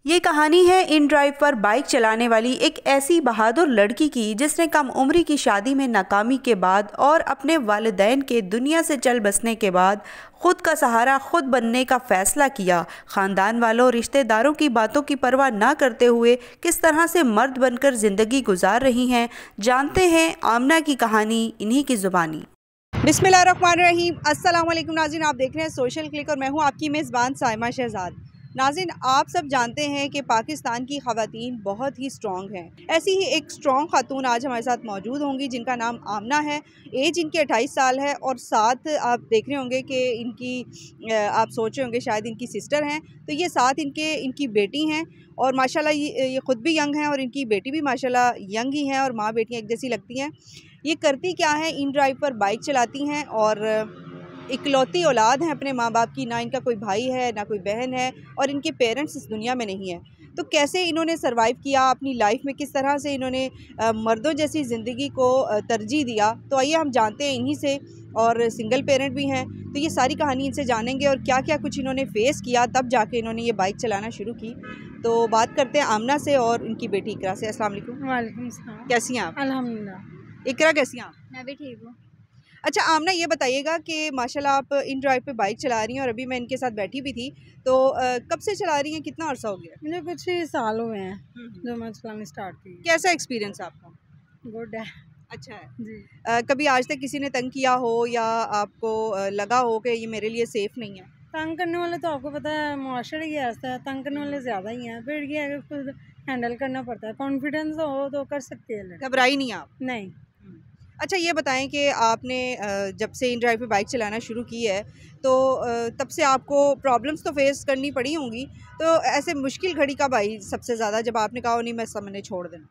ये कहानी है इन ड्राइव पर बाइक चलाने वाली एक ऐसी बहादुर लड़की की जिसने कम उम्री की शादी में नाकामी के बाद और अपने वालिदैन के दुनिया से चल बसने के बाद खुद का सहारा खुद बनने का फैसला किया। खानदान वालों रिश्तेदारों की बातों की परवाह ना करते हुए किस तरह से मर्द बनकर जिंदगी गुजार रही हैं, जानते हैं आमना की कहानी इन्हीं की जुबानी। बिस्मिल्लाहिर्रहमानिर्रहीम। अस्सलाम वालेकुम नाज़रीन, आप देख रहे हैं सोशल क्लिक और मैं हूं आपकी मेज़बान साइमा शहजाद। नाज़रीन, आप सब जानते हैं कि पाकिस्तान की ख़वातीन बहुत ही स्ट्रॉन्ग हैं। ऐसी ही एक स्ट्रॉन्ग खातून आज हमारे साथ मौजूद होंगी जिनका नाम आमना है। एज इनकी 28 साल है और साथ आप देख रहे होंगे कि इनकी आप सोच रहे होंगे शायद इनकी सिस्टर हैं, तो ये साथ इनकी बेटी हैं और माशाल्लाह ये ख़ुद भी यंग हैं और इनकी बेटी भी माशाल्लाह यंग ही हैं और माँ बेटियाँ एक जैसी लगती हैं। ये करती क्या है, इन ड्राइव पर बाइक चलाती हैं और इकलौती औलाद हैं अपने माँ बाप की। ना इनका कोई भाई है ना कोई बहन है और इनके पेरेंट्स इस दुनिया में नहीं है। तो कैसे इन्होंने सरवाइव किया अपनी लाइफ में, किस तरह से इन्होंने मर्दों जैसी ज़िंदगी को तरजीह दिया, तो आइए हम जानते हैं इन्हीं से। और सिंगल पेरेंट भी हैं, तो ये सारी कहानी इनसे जानेंगे और क्या क्या कुछ इन्होंने फ़ेस किया तब जाके इन्होंने ये बाइक चलाना शुरू की। तो बात करते हैं आमना से और इनकी बेटी इकरा से। अस्सलाम वालेकुम। वालेकुम सलाम। कैसी हैं आप? अल्हम्दुलिल्लाह। इकरा कैसी हैं आप? मैं भी ठीक हूँ। अच्छा आमना, ये बताइएगा कि माशाल्लाह आप इन ड्राइव पे बाइक चला रही हैं और अभी मैं इनके साथ बैठी भी थी, तो कब से चला रही हैं, कितना अरसा हो गया? मुझे कुछ ही साल हुए हैं जो मैं चलानी स्टार्ट की। कैसा एक्सपीरियंस आपका? गुड है। अच्छा है जी। कभी आज तक किसी ने तंग किया हो या आपको लगा हो कि ये मेरे लिए सेफ़ नहीं है? तंग करने वाले तो आपको पता है मुआशरा ही ऐसा है, तंग करने वाले ज़्यादा ही हैं। फिर ये है कि खुद हैंडल करना पड़ता है। कॉन्फिडेंस हो तो कर सकते हैं लड़के। घबराई नहीं आप? नहीं। अच्छा ये बताएं कि आपने जब से इन ड्राइव पे बाइक चलाना शुरू की है तो तब से आपको प्रॉब्लम्स तो फेस करनी पड़ी होंगी, तो ऐसे मुश्किल घड़ी कब आई सबसे ज़्यादा जब आपने कहा नहीं मैं सामने छोड़ देना?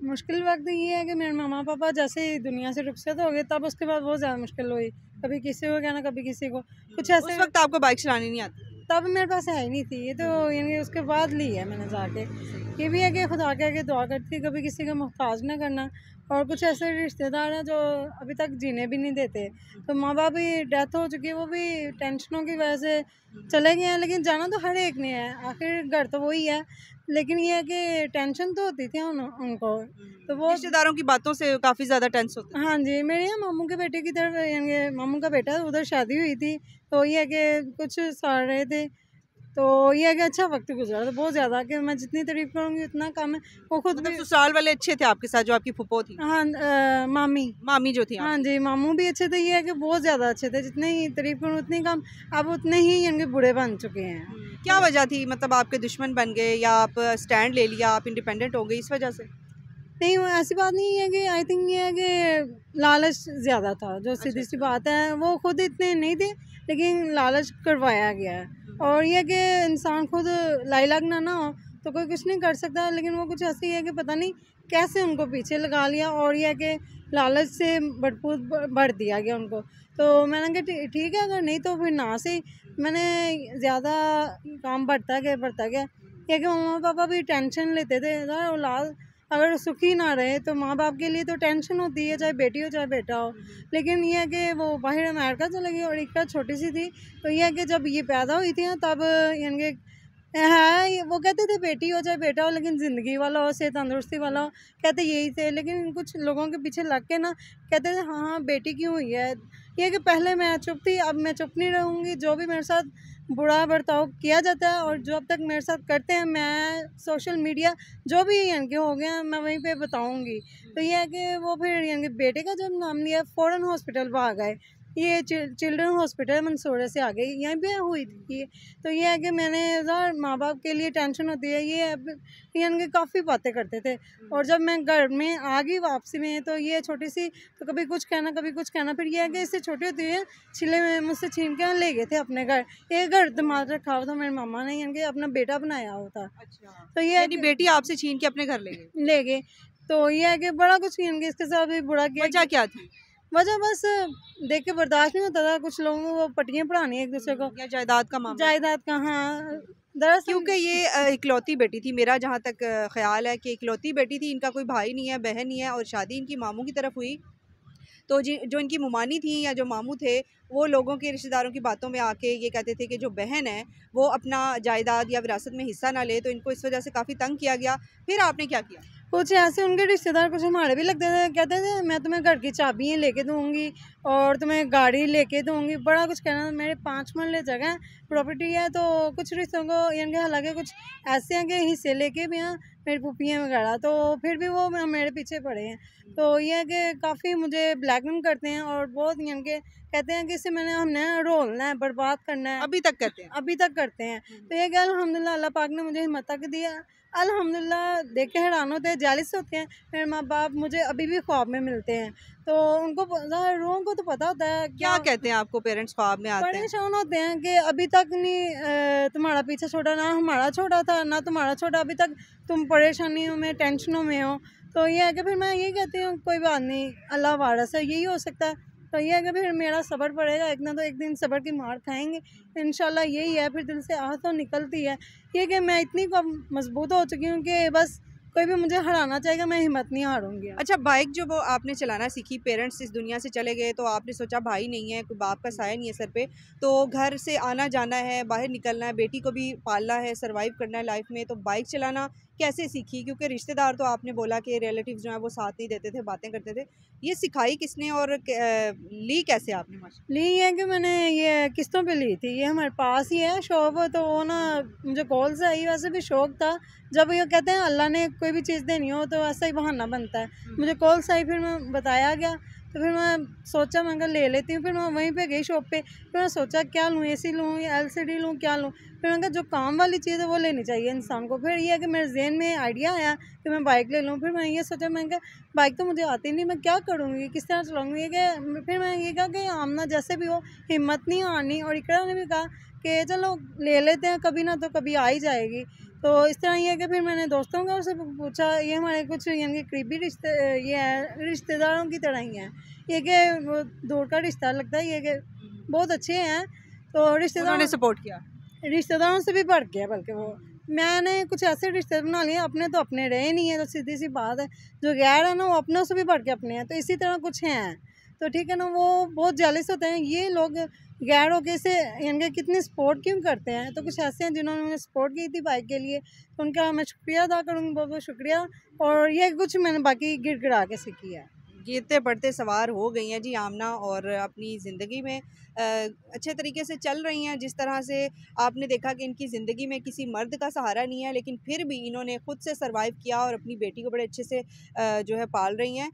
मुश्किल वक्त ये है कि मेरे मामा पापा जैसे ही दुनिया से रुखसत हो गए तब उसके बाद बहुत ज़्यादा मुश्किल हुई। कभी किसी को कहना, कभी किसी को कुछ ऐसे। उस वक्त आपको बाइक चलानी नहीं आती? तब मेरे पास है ही नहीं थी, ये तो यानी उसके बाद ली है मैंने जाके। ये भी है कि खुदा के आगे दुआ करती कभी किसी का मोहताज ना करना। और कुछ ऐसे रिश्तेदार हैं जो अभी तक जीने भी नहीं देते। तो माँ बाप भी डेथ हो चुकी है, वो भी टेंशनों की वजह से चले गए हैं। लेकिन जाना तो हर एक ने है, आखिर घर तो वही है। लेकिन ये है कि टेंशन तो होती थी उनको, तो वो रिश्तेदारों की बातों से काफ़ी ज़्यादा टेंस होते हैं। हाँ जी। मेरे यहाँ मामू के बेटे की तरफ यानी मामू का बेटा उधर शादी हुई थी, तो ये है कि कुछ साल रहे थे। तो ये है कि अच्छा वक्त गुजरा था बहुत ज़्यादा, कि मैं जितनी तारीफ़ करूँगी उतना कम है। वो खुद मतलब भी। ससुराल वाले अच्छे थे आपके साथ जो आपकी फूफो थी? हाँ मामी। मामी जो थी हाँ आपकी? जी, मामू भी अच्छे थे। ये है कि बहुत ज़्यादा अच्छे थे, जितने ही तारीफ़ करूँ उतनी कम। अब उतने ही यानी बुरे बन चुके हैं। क्या वजह थी, मतलब आपके दुश्मन बन गए या आप स्टैंड ले लिया, आप इंडिपेंडेंट हो गई इस वजह से? नहीं, वो ऐसी बात नहीं है कि आई थिंक ये है कि लालच ज़्यादा था, जो सीधी सी बात है। वो खुद इतने नहीं थे लेकिन लालच करवाया गया है। और ये है कि इंसान खुद लाइलाक ना हो तो कोई कुछ नहीं कर सकता। लेकिन वो कुछ ऐसी है कि पता नहीं कैसे उनको पीछे लगा लिया और ये है कि लालच से भरपूर भर दिया गया उनको। तो मैंने कहा ठीक है, अगर नहीं तो फिर ना से। मैंने ज़्यादा काम बढ़ता गया। ये कि मम्मा पापा भी टेंशन लेते थे यार, औलाद अगर सुखी ना रहे तो माँ बाप के लिए तो टेंशन होती है, चाहे बेटी हो चाहे बेटा हो। लेकिन ये है कि वो बाहर अमेरिका चले गई और इक्का छोटी सी थी। तो ये है कि जब ये पैदा हुई थी ना तब यानी कि वो कहते थे बेटी हो चाहे बेटा हो, लेकिन ज़िंदगी वाला हो, सेहत तंदुरुस्ती वाला हो, कहते यही थे। लेकिन कुछ लोगों के पीछे लग के ना कहते थे हाँ हाँ बेटी क्यों हुई है। ये कि पहले मैं चुप थी, अब मैं चुप नहीं रहूँगी। जो भी मेरे साथ बुरा बर्ताव किया जाता है और जो अब तक मेरे साथ करते हैं, मैं सोशल मीडिया जो भी यानी कि हो गया मैं वहीं पे बताऊंगी। तो ये है कि वो फिर यानी कि बेटे का जब नाम लिया फ़ौरन हॉस्पिटल भाग गए। ये चिल्ड्रन हॉस्पिटल मंसूरा से आ गई, यहीं पे हुई थी ये। तो ये है कि मैंने यार माँ बाप के लिए टेंशन होती है। ये यानी कि काफ़ी बातें करते थे। और जब मैं घर में आ गई वापसी में तो ये छोटी सी, तो कभी कुछ कहना कभी कुछ कहना। फिर ये है कि इससे छोटी होती है छिले में मुझसे छीन के ले गए थे अपने घर। ये घर दिमाग रखा हुआ था मेरे मामा ने, यानी कि अपना बेटा बनाया हुआ था। अच्छा, तो ये यानी बेटी आपसे छीन के अपने घर ले गए? ले गए। तो ये है कि बड़ा कुछ यानी कि इसके साथ भी बुरा किया। वजह क्या थी? वजह बस देख के बर्दाश्त नहीं होता था। कुछ लोगों को वो पट्टियाँ पढ़ानी एक दूसरे को, या जायदाद का मामला? जायदाद का। हाँ, दरअसल क्योंकि ये इकलौती बेटी थी, मेरा जहाँ तक ख्याल है कि इकलौती बेटी थी, इनका कोई भाई नहीं है, बहन नहीं है और शादी इनकी मामू की तरफ हुई। तो जो इनकी मुमानी थी या जो मामू थे, वो लोगों के रिश्तेदारों की बातों में आके ये कहते थे कि जो बहन है वो अपना जायदाद या विरासत में हिस्सा ना ले, तो इनको इस वजह से काफ़ी तंग किया गया। फिर आपने क्या किया? कुछ ऐसे उनके रिश्तेदार कुछ हमारे भी लगते थे, कहते थे मैं तुम्हें घर की चाबियाँ लेके दूँगी और तुम्हें गाड़ी लेके दूँगी, बड़ा कुछ कहना। मेरे 5 मरले जगह है, प्रॉपर्टी है, तो कुछ रिश्तों को यानी कि हालांकि कुछ ऐसे हैं कि हिस्से लेके भी हैं मेरी पुप्पियाँ वगैरह, तो फिर भी वो मेरे पीछे पड़े हैं। तो ये है कि काफ़ी मुझे ब्लैकमेल करते हैं और बहुत यानी कि कहते हैं कि इससे हमने रोलना है, बर्बाद करना है। अभी तक करते हैं? अभी तक करते हैं। तो ये कि अल्हम्दुलिल्लाह अल्लाह पाक ने मुझे हिम्मत तक दिया। अल्हम्दुलिल्लाह देख के हैरान होते हैं, जेलस होते हैं। मेरे माँ बाप मुझे अभी भी ख्वाब में मिलते हैं, तो उनको लोगों को तो पता होता है। क्या कहते हैं आपको पेरेंट्स ख्वाब में आते हैं? परेशान होते हैं कि अभी तक नहीं तुम्हारा पीछा छोड़ा, ना हमारा छोड़ा था ना तुम्हारा छोड़ा, अभी तक तुम परेशानियों में टेंशनों में हो। तो ये है कि फिर मैं यही कहती हूँ कोई बात नहीं, अल्लाह वारस है, यही हो सकता है। तो ये है कि फिर मेरा सब्र पड़ेगा, एक ना तो एक दिन सब्र की मार खाएंगे इंशाल्लाह, यही है। फिर दिल से आह तो निकलती है। ये कि मैं इतनी मजबूत हो चुकी हूँ कि बस कोई भी मुझे हराना चाहेगा, मैं हिम्मत नहीं हारूंगी। अच्छा, बाइक जो वो आपने चलाना सीखी, पेरेंट्स इस दुनिया से चले गए, तो आपने सोचा भाई नहीं है, कोई बाप का साया नहीं है सर पे, तो घर से आना जाना है, बाहर निकलना है, बेटी को भी पालना है, सरवाइव करना है लाइफ में, तो बाइक चलाना कैसे सीखी? क्योंकि रिश्तेदार तो आपने बोला कि रिलेटिव्स जो हैं वो साथ नहीं देते थे, बातें करते थे, ये सिखाई किसने और ली कैसे आपने? माशा ली है कि मैंने ये किस्तों पे ली थी, ये हमारे पास ही है शॉप, तो वो ना मुझे कॉल से आई, वैसे भी शौक था। जब ये कहते हैं अल्लाह ने कोई भी चीज़ देनी हो तो ऐसा ही बहाना बनता है। मुझे कॉल से आई, फिर मैं बताया गया, तो फिर मैं सोचा मैं ले लेती हूँ। फिर मैं वहीं पे गई शॉप पे, फिर मैं सोचा क्या लूँ, AC लूँ या LCD लूँ, क्या लूँ। फिर मैंने कहा जो काम वाली चीज़ है वो लेनी चाहिए इंसान को। फिर ये है कि मेरे जहन में आइडिया आया कि मैं बाइक ले लूँ। फिर मैंने ये सोचा, मैंने कहा बाइक तो मुझे आती नहीं, मैं क्या करूँगी, किस तरह चलाऊँगी। कि फिर मैंने ये कहा कि आमना जैसे भी हो हिम्मत नहीं हारनी, और इकरा ने भी कहा कि चलो ले लेते हैं, कभी ना तो कभी आ ही जाएगी। तो इस तरह ये है कि फिर मैंने दोस्तों का उससे पूछा, ये हमारे कुछ यानी कि करीबी ये है, रिश्तेदारों की तरह ही हैं ये, कि वो दूर का रिश्ता लगता है, ये कि बहुत अच्छे हैं। तो उन्होंने सपोर्ट किया? रिश्तेदारों से भी बढ़ गया, बल्कि वो मैंने कुछ ऐसे रिश्ते बना लिए, अपने तो अपने रहे नहीं है, तो सीधी सी बात है। जो गैर है ना वो अपनों से भी बढ़ के अपने हैं, तो इसी तरह कुछ हैं। तो ठीक है ना, वो बहुत जेलस होते हैं ये लोग गैर होके से, यानी कितनी सपोर्ट क्यों करते हैं। तो कुछ ऐसे हैं जिन्होंने मुझे सपोर्ट की थी बाइक के लिए, तो उनका मैं शुक्रिया अदा करूँगी, बहुत बहुत शुक्रिया। और ये कुछ मैंने बाकी गिड़गिड़ा के सीखी है। गिरते पड़ते सवार हो गई हैं जी आमना, और अपनी ज़िंदगी में अच्छे तरीके से चल रही हैं। जिस तरह से आपने देखा कि इनकी ज़िंदगी में किसी मर्द का सहारा नहीं है, लेकिन फिर भी इन्होंने ख़ुद से सरवाइव किया और अपनी बेटी को बड़े अच्छे से जो है पाल रही हैं।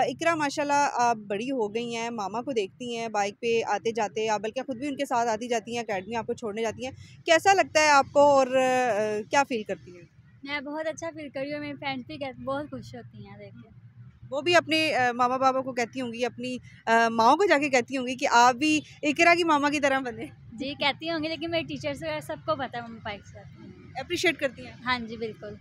इकरा माशाल्लाह आप बड़ी हो गई हैं, मामा को देखती हैं बाइक पे आते जाते, आप बल्कि ख़ुद भी उनके साथ आती जाती हैं, अकेडमी आपको छोड़ने जाती हैं। कैसा लगता है आपको और क्या फ़ील करती हैं? मैं बहुत अच्छा फील कर रही हूँ, मेरी फ्रेंड्स भी बहुत खुश होती हैं देख के। वो भी अपने मामा पापा को कहती होंगी, अपनी माओ को जाके कहती होंगी कि आप भी इकरा की मामा की तरह बने? जी कहती होंगी, लेकिन मेरे टीचर्स वगैरह सबको पता है मम्मी बाइक से। अप्रिशिएट करती हैं? हाँ जी बिल्कुल।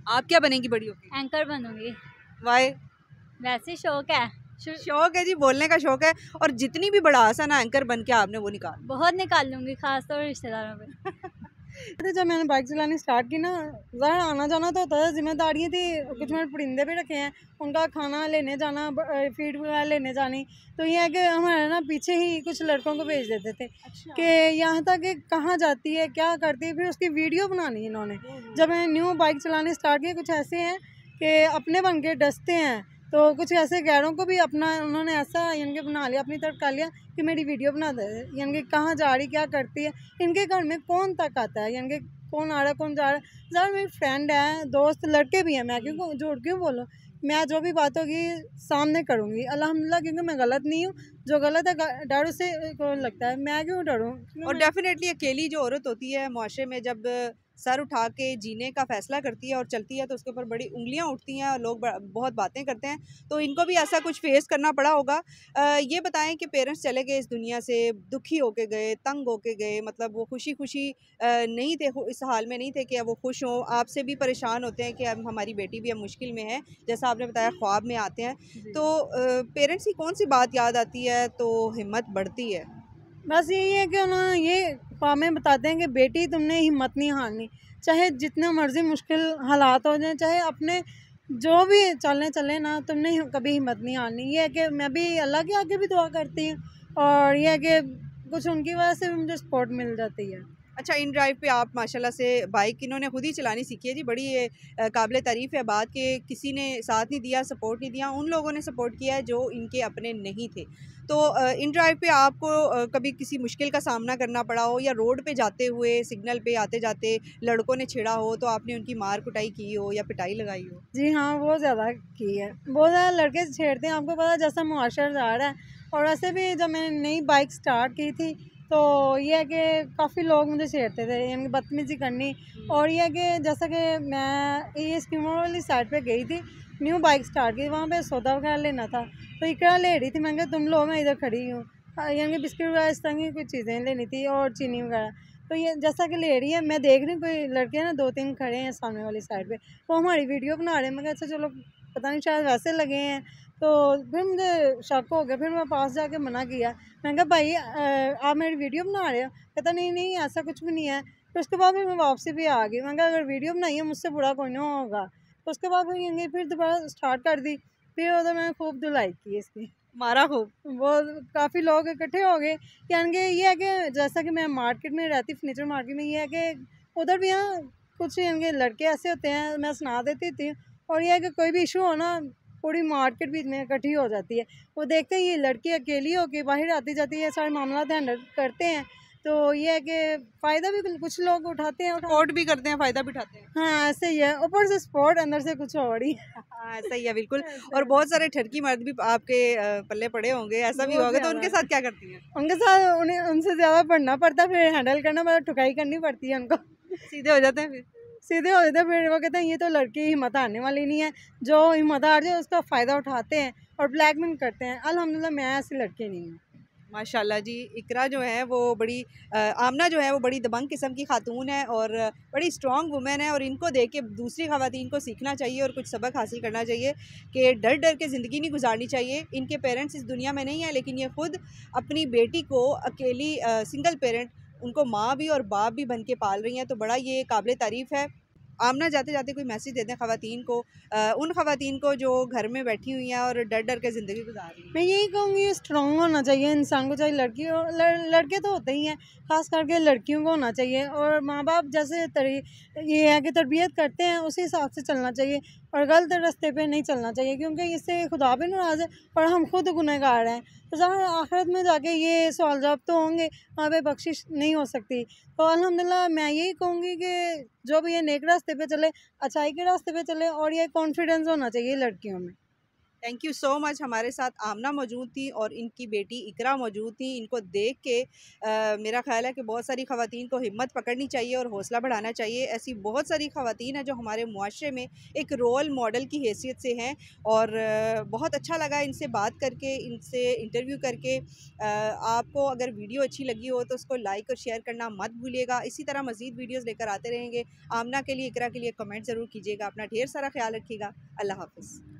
आप क्या बनेंगी बड़ी होकर? एंकर बनूंगी। वाई? वैसे शौक है। शौक है जी, बोलने का शौक है, और जितनी भी बड़ा आसा ना एंकर बन के आपने वो बहुत निकाल लूंगी, खासतौर रिश्तेदारों पे। जब मैंने बाइक चलानी स्टार्ट की ना, ज़रा आना जाना तो होता था, जिम्मेदारियाँ थी, कुछ मैंने परिंदे भी रखे हैं, उनका खाना लेने जाना, फीड वगैरह लेने जानी। तो ये है कि हमारे ना पीछे ही कुछ लड़कों को भेज देते थे। अच्छा। कि यहाँ तक कि कहाँ जाती है, क्या करती है, फिर उसकी वीडियो बनानी इन्होंने। जब मैंने न्यू बाइक चलानी स्टार्ट की, कुछ ऐसे हैं कि अपने बन के डसते हैं, तो कुछ ऐसे गैरों को भी अपना उन्होंने ऐसा यानी कि बना लिया, अपनी तरफ कर लिया कि मेरी वीडियो बना दे, यानी कि कहाँ जा रही, क्या करती है, इनके घर में कौन तक आता है, यानी कि कौन आ रहा है, कौन जा रहा है। ज़रा मेरी फ्रेंड है, दोस्त, लड़के भी हैं, मैं क्यों झूठ क्यों बोलूँ। मैं जो भी बात होगी सामने करूँगी अल्हम्दुलिल्लाह, क्योंकि मैं गलत नहीं हूँ। जो गलत है डर उसे लगता है, मैं क्यों डरूँ। और डेफिनेटली अकेली जो औरत होती है माशरे में, जब सर उठा के जीने का फ़ैसला करती है और चलती है, तो उसके ऊपर बड़ी उंगलियां उठती हैं और लोग बहुत बातें करते हैं। तो इनको भी ऐसा कुछ फेस करना पड़ा होगा। ये बताएं कि पेरेंट्स चले गए इस दुनिया से, दुखी होके गए, तंग होके गए, मतलब वो खुशी खुशी नहीं थे, इस हाल में नहीं थे कि अब वो खुश हों। आपसे भी परेशान होते हैं कि अब हमारी बेटी भी अब मुश्किल में है, जैसा आपने बताया ख्वाब में आते हैं। तो पेरेंट्स की कौन सी बात याद आती है तो हिम्मत बढ़ती है? बस यही है कि उन्होंने ये ख्वामें बताते हैं कि बेटी तुमने हिम्मत नहीं हारनी, चाहे जितना मर्जी मुश्किल हालात हो जाए, चाहे अपने जो भी चलने चले ना, तुमने कभी हिम्मत नहीं हारनी। ये है कि मैं भी अल्लाह के आगे भी दुआ करती हूँ, और ये है कि कुछ उनकी वजह से भी मुझे सपोर्ट मिल जाती है। अच्छा, इन ड्राइव पे आप माशाल्लाह से बाइक इन्होंने खुद ही चलानी सीखी है जी, बड़ी ये काबिल तारीफ़ है बात कि किसी ने साथ नहीं दिया, सपोर्ट नहीं दिया, उन लोगों ने सपोर्ट किया है जो इनके अपने नहीं थे। तो इन ड्राइव पे आपको कभी किसी मुश्किल का सामना करना पड़ा हो, या रोड पे जाते हुए सिग्नल पे आते जाते लड़कों ने छेड़ा हो तो आपने उनकी मार कुटाई की हो या पिटाई लगाई हो? जी हाँ, बहुत ज़्यादा की है। बहुत ज़्यादा लड़के छेड़ते हैं, आपको पता है जैसा मुआशरा जा रहा है। और ऐसे भी जब मैंने नई बाइक स्टार्ट की थी, तो ये है कि काफ़ी लोग मुझे छेड़ते थे, यानी बदतमीज़ी करनी। और ये है कि जैसा कि मैं ये स्कीमों वाली साइड पे गई थी, न्यू बाइक स्टार्ट की, वहाँ पे सौदा वगैरह लेना था, तो इकरा ले रही थी। मैंने कहा तुम लो, मैं इधर खड़ी हूँ। यानी कि बिस्किट वगैरह इस तरह की कुछ चीज़ें लेनी थी, और चीनी वगैरह। तो ये जैसा कि ले रही है, मैं देख रही हूँ कोई लड़के ना 2-3 खड़े हैं सामने वाली साइड पे, वो हमारी वीडियो बना रहे हैं। मैं कहा अच्छा चलो, पता नहीं शायद वैसे लगे हैं। तो फिर मुझे शक हो गया, फिर मैं पास जाके मना किया। मैंने कहा भाई आप मेरी वीडियो बना रहे हो? कहता नहीं नहीं, ऐसा कुछ भी नहीं है। फिर उसके बाद फिर मैं वापसी भी आ गई। मैंने कहा अगर वीडियो बनाई है, मुझसे बुरा कोई ना होगा। तो उसके बाद फिर दोबारा स्टार्ट कर दी। फिर उधर मैंने खूब धुलाई की इसकी, मारा खूब? वो काफ़ी लोग इकट्ठे हो गए। यानी कि ये है कि जैसा कि मैं मार्केट में रहती, फर्नीचर मार्केट में, ये है कि उधर भी यहाँ कुछ यानी कि लड़के ऐसे होते हैं, मैं सुना देती थी। और ये है कि कोई भी इशू हो ना, पूरी मार्केट भी में इकट्ठी हो जाती है। वो देखते हैं ये लड़की अकेली होके बाहर आती जाती है, सारे मामला हैंडल करते हैं। तो ये है कि फ़ायदा भी कुछ लोग उठाते हैं, सपोर्ट भी करते हैं, फ़ायदा भी उठाते हैं। हाँ ऐसे ही है, ऊपर से सपोर्ट, अंदर से कुछ और ही। हाँ, सही है बिल्कुल। और बहुत सारे ठरकी मर्द भी आपके पल्ले पड़े होंगे, ऐसा भी बहुत होगा, तो ज़्यादा। उनके साथ क्या करती हैं? उनके साथ उन्हें उनसे ज़्यादा पढ़ना पड़ता है, फिर हैंडल करना पड़ता, ठुकाई करनी पड़ती है उनको। सीधे हो जाते हैं फिर? सीधे हो जाते हैं, फिर वो कहते हैं ये तो लड़की हिम्मत हारने वाली नहीं है। जो हिम्मत हार जाए उसका फ़ायदा उठाते हैं और ब्लैकमेल करते हैं। अल्हम्दुलिल्लाह मैं ऐसी लड़की नहीं हूँ। माशाल्लाह जी, इकरा जो है वो बड़ी आमना जो है वो बड़ी दबंग किस्म की खातून है और बड़ी स्ट्रॉन्ग वुमेन है, और इनको देख के दूसरी ख़वातीन को सीखना चाहिए और कुछ सबक हासिल करना चाहिए कि डर डर के ज़िंदगी नहीं गुजारनी चाहिए। इनके पेरेंट्स इस दुनिया में नहीं है, लेकिन ये ख़ुद अपनी बेटी को अकेली सिंगल पेरेंट, उनको माँ भी और बाप भी बन के पाल रही हैं, तो बड़ा ये काबिल तारीफ़ है। आमना जाते जाते कोई मैसेज देते हैं ख़वातीन को, उन ख़वातीन को जो घर में बैठी हुई हैं और डर डर के ज़िंदगी गुजार रही हैं? मैं यही कहूँगी स्ट्रॉन्ग होना चाहिए इंसान को, चाहे लड़की हो, लड़के तो होते ही हैं, ख़ास करके लड़कियों को होना चाहिए। और माँ बाप जैसे ये है कि तरबियत करते हैं, उसी हिसाब से चलना चाहिए, और गलत रास्ते पे नहीं चलना चाहिए, क्योंकि इससे खुदा भी नाराज़ है और हम खुद गुनहगार हैं। तो ज़ाहिर आखिरत में जाके ये सवाल जवाब तो होंगे, वहाँ पे बख्शिश नहीं हो सकती। तो अल्हम्दुलिल्लाह मैं यही कहूँगी कि जो भी ये नेक रास्ते पे चले, अच्छाई के रास्ते पे चले, और ये कॉन्फिडेंस होना चाहिए लड़कियों में। Thank you so much. हमारे साथ आमना मौजूद थी और इनकी बेटी इकरा मौजूद थी। इनको देख के मेरा ख़्याल है कि बहुत सारी ख़वातीन को हिम्मत पकड़नी चाहिए और हौसला बढ़ाना चाहिए। ऐसी बहुत सारी ख़वातीन हैं जो हमारे मुआशरे में एक रोल मॉडल की हैसियत से हैं, और बहुत अच्छा लगा इनसे बात करके, इनसे इंटरव्यू करके। आपको अगर वीडियो अच्छी लगी हो तो उसको लाइक और शेयर करना मत भूलिएगा। इसी तरह मज़ीद वीडियोज़ लेकर आते रहेंगे। आमना के लिए, इकरा के लिए कमेंट ज़रूर कीजिएगा। अपना ढेर सारा ख्याल रखिएगा। अल्लाह हाफ़िज़।